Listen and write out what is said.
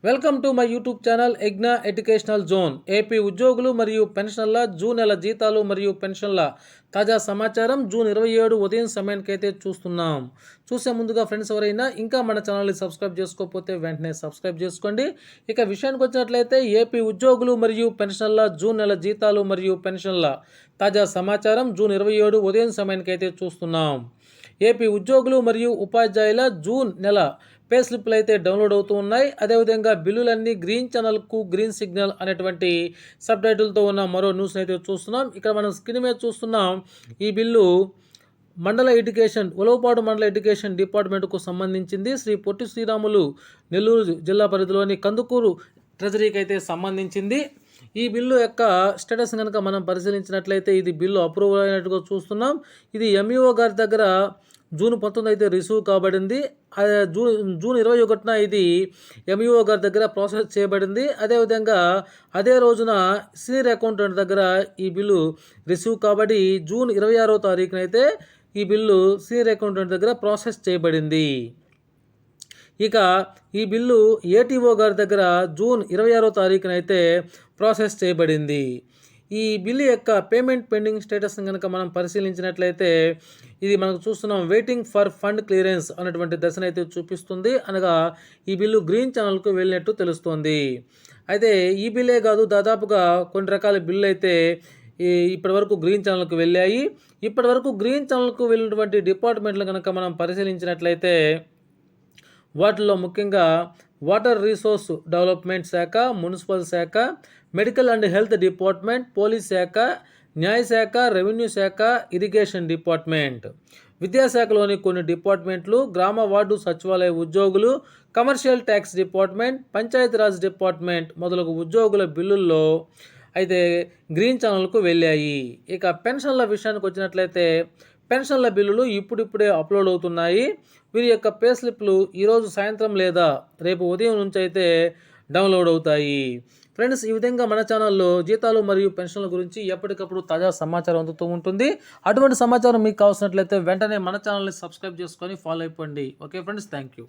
Welcome to my YouTube channel ఎగ్నా educational zone. AP ఉద్యోగులు మరియు పెన్షనర్ల జూన్ నెల జీతాలు మరియు పెన్షన్ల తాజా సమాచారం జూన్ 27 ఉదయం సమయానికైతే చూస్తున్నాం. చూసే ముందుగా ఫ్రెండ్స్ ఎవరైనా ఇంకా మన ఛానల్ని సబ్స్క్రైబ్ చేసుకోకపోతే వెంటనే సబ్స్క్రైబ్ చేసుకోండి. ఇక విషయానికి వచ్చినట్లయితే ఏపీ ఉద్యోగులు మరియు పెన్షనర్ల జూన్ నెల జీతాలు మరియు పెన్షన్ల తాజా సమాచారం జూన్ 27 ఉదయం సమయానికైతే చూస్తున్నాం. ఏపీ ఉద్యోగులు మరియు ఉపాధ్యాయుల జూన్ నెల పే స్లిప్లు అయితే డౌన్లోడ్ అవుతూ ఉన్నాయి. అదేవిధంగా బిల్లులన్నీ గ్రీన్ ఛానల్కు గ్రీన్ సిగ్నల్ అనేటువంటి సబ్ టైటిల్తో ఉన్న మరో న్యూస్ అయితే చూస్తున్నాం. ఇక్కడ మనం స్క్రీన్ మీద చూస్తున్నాం. ఈ బిల్లు ఉలవపాడు మండల ఎడ్యుకేషన్ డిపార్ట్మెంట్కు సంబంధించింది. శ్రీ పొట్టి శ్రీరాములు నెల్లూరు జిల్లా పరిధిలోని కందుకూరు ట్రెజరీకి అయితే సంబంధించింది. ఈ బిల్లు యొక్క స్టేటస్ కనుక మనం పరిశీలించినట్లయితే ఇది బిల్లు అప్రూవల్ అయినట్టుగా చూస్తున్నాం. ఇది ఎంఈఓ గారి దగ్గర జూన్ 19 అయితే రిసీవ్ కాబడింది. జూన్ 21న ఇది ఎంఈఓ గారి దగ్గర ప్రాసెస్ చేయబడింది. అదేవిధంగా అదే రోజున సీనియర్ అకౌంటెంట్ దగ్గర ఈ బిల్లు రిసీవ్ కాబడి జూన్ 26వ తారీఖున అయితే ఈ బిల్లు సీనియర్ అకౌంటెంట్ దగ్గర ప్రాసెస్ చేయబడింది. ఇక ఈ బిల్లు ఏటీఓ గారి దగ్గర జూన్ 26వ తారీఖున అయితే ప్రాసెస్ చేయబడింది. ఈ బిల్లు యొక్క పేమెంట్ పెండింగ్ స్టేటస్ కనుక మనం పరిశీలించినట్లయితే ఇది మనకు చూస్తున్నాం వెయిటింగ్ ఫర్ ఫండ్ క్లియరెన్స్ అనేటువంటి దశనైతే చూపిస్తుంది. అనగా ఈ బిల్లు గ్రీన్ ఛానల్కు వెళ్ళినట్టు తెలుస్తోంది. అయితే ఈ బిల్లే కాదు, దాదాపుగా కొన్ని రకాల బిల్లు అయితే ఇప్పటివరకు గ్రీన్ ఛానల్కు వెళ్ళాయి. ఇప్పటివరకు గ్రీన్ ఛానల్కు వెళ్ళినటువంటి డిపార్ట్మెంట్లు కనుక మనం పరిశీలించినట్లయితే వాటిల్లో ముఖ్యంగా వాటర్ రిసోర్స్ డెవలప్మెంట్ శాఖ, మున్సిపల్ శాఖ, medical and health department, police శాఖ, న్యాయశాఖ, రెవెన్యూ శాఖ, ఇరిగేషన్ డిపార్ట్మెంట్, విద్యాశాఖలోని కొన్ని డిపార్ట్మెంట్లు, గ్రామ వార్డు సచివాలయ ఉద్యోగులు, commercial tax department, Panchayati Raj department మొదలగు ఉద్యోగుల బిల్లుల్లో అయితే గ్రీన్ ఛానల్కు వెళ్ళాయి. ఇక పెన్షన్ల విషయానికి వచ్చినట్లయితే పెన్షన్ల బిల్లులు ఇప్పుడిప్పుడే అప్లోడ్ అవుతున్నాయి. వీరి యొక్క పే స్లిప్లు ఈరోజు సాయంత్రం లేదా రేపు ఉదయం నుంచి అయితే డౌన్లోడ్ అవుతాయి. ఫ్రెండ్స్, ఈ విధంగా మన ఛానల్లో జీతాలు మరియు పెన్షన్ల గురించి ఎప్పటికప్పుడు తాజా సమాచారం అందుతూ ఉంటుంది. అటువంటి సమాచారం మీకు కావాల్సినట్లయితే వెంటనే మన ఛానల్ని సబ్స్క్రైబ్ చేసుకొని ఫాలో అయిపోండి. Okay friends, thank you.